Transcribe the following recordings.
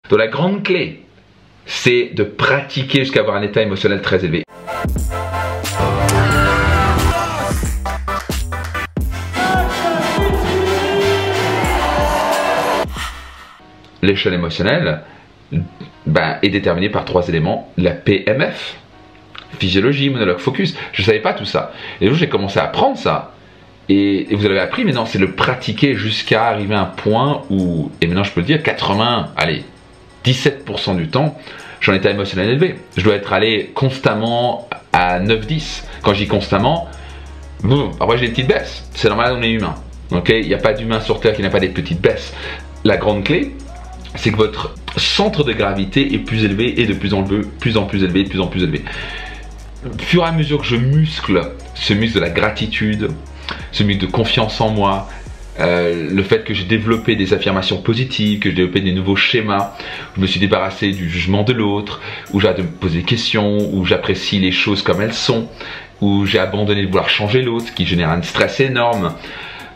Donc la grande clé, c'est de pratiquer jusqu'à avoir un état émotionnel très élevé. L'échelle émotionnelle est déterminée par 3 éléments. La PMF, physiologie, monologue, focus. Je ne savais pas tout ça. Et j'ai commencé à apprendre ça. Et vous l'avez appris, mais non, c'est le pratiquer jusqu'à arriver à un point où, et maintenant je peux le dire, 17% du temps, j'ai un état émotionnel élevé. Je dois être allé constamment à 9-10. Quand je dis constamment, après j'ai des petites baisses. C'est normal, on est humain. Okay, il n'y a pas d'humain sur Terre qui n'a pas des petites baisses. La grande clé, c'est que votre centre de gravité est plus élevé et de plus en plus élevé, de plus en plus élevé. Au fur et à mesure que je muscle ce muscle de la gratitude, ce muscle de confiance en moi, le fait que j'ai développé des affirmations positives, que j'ai développé des nouveaux schémas, où je me suis débarrassé du jugement de l'autre, où j'ai hâte de me poser des questions, où j'apprécie les choses comme elles sont, où j'ai abandonné de vouloir changer l'autre, ce qui génère un stress énorme.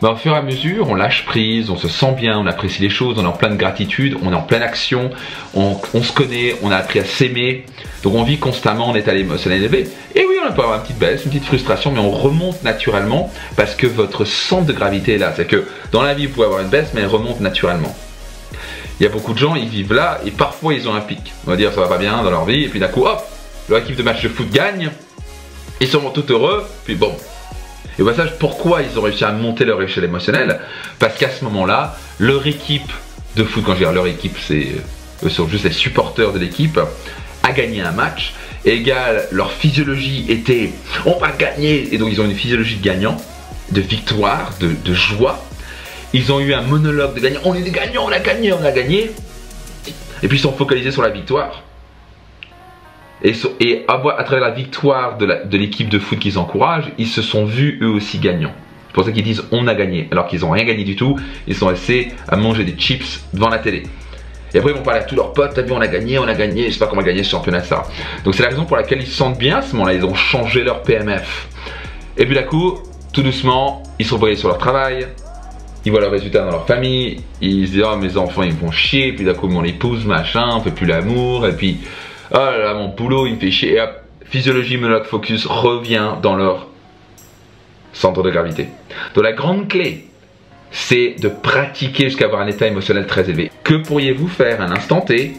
Au fur et à mesure, on lâche prise, on se sent bien, on apprécie les choses, on est en pleine gratitude, on est en pleine action, on se connaît, on a appris à s'aimer. Donc on vit constamment en état émotionnel élevé. Et oui, on peut avoir une petite baisse, une petite frustration, mais on remonte naturellement parce que votre centre de gravité est là. C'est que dans la vie, vous pouvez avoir une baisse, mais elle remonte naturellement. Il y a beaucoup de gens, ils vivent là et parfois ils ont un pic. On va dire ça va pas bien dans leur vie et puis d'un coup, hop, leur équipe de match de foot gagne, ils sont tout heureux, puis bon. Et au passage, pourquoi ils ont réussi à monter leur échelle émotionnelle? Parce qu'à ce moment-là, leur équipe de foot, quand je dis leur équipe, eux sont juste les supporters de l'équipe, a gagné un match, égal leur physiologie était on va gagner, et donc ils ont une physiologie de gagnant, de victoire, de joie. Ils ont eu un monologue de gagnant, on est des gagnants, on a gagné, on a gagné, et puis ils sont focalisés sur la victoire. Et à travers la victoire de l'équipe de foot qu'ils encouragent, ils se sont vus eux aussi gagnants. C'est pour ça qu'ils disent on a gagné, alors qu'ils n'ont rien gagné du tout. Ils sont restés à manger des chips devant la télé. Et après ils vont parler à tous leurs potes, t'as vu on a gagné, je sais pas comment gagner ce championnat ça. Donc c'est la raison pour laquelle ils se sentent bien à ce moment-là, ils ont changé leur PMF. Et puis d'un coup, tout doucement, ils sont focalisés sur leur travail, ils voient leurs résultats dans leur famille, ils se disent oh mes enfants ils me font chier, puis d'un coup mon épouse machin, on fait plus l'amour, et puis oh là là, mon boulot il me fait chier. Et hop, physiologie, monologue, focus revient dans leur centre de gravité. Donc la grande clé, c'est de pratiquer jusqu'à avoir un état émotionnel très élevé. Que pourriez-vous faire à un instant T?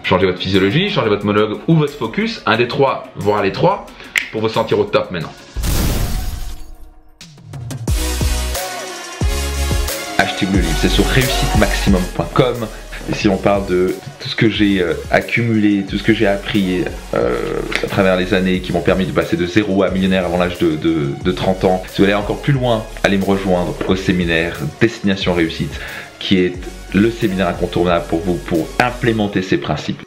Changer votre physiologie, changer votre monologue ou votre focus, un des trois, voire les trois, pour vous sentir au top maintenant. Achetez-vous le livre, c'est sur réussitemaximum.com. Et si on parle de tout ce que j'ai accumulé, tout ce que j'ai appris à travers les années qui m'ont permis de passer de 0 à millionnaire avant l'âge de 30 ans, si vous voulez aller encore plus loin, allez me rejoindre au séminaire Destination Réussite, qui est le séminaire incontournable pour vous, pour implémenter ces principes.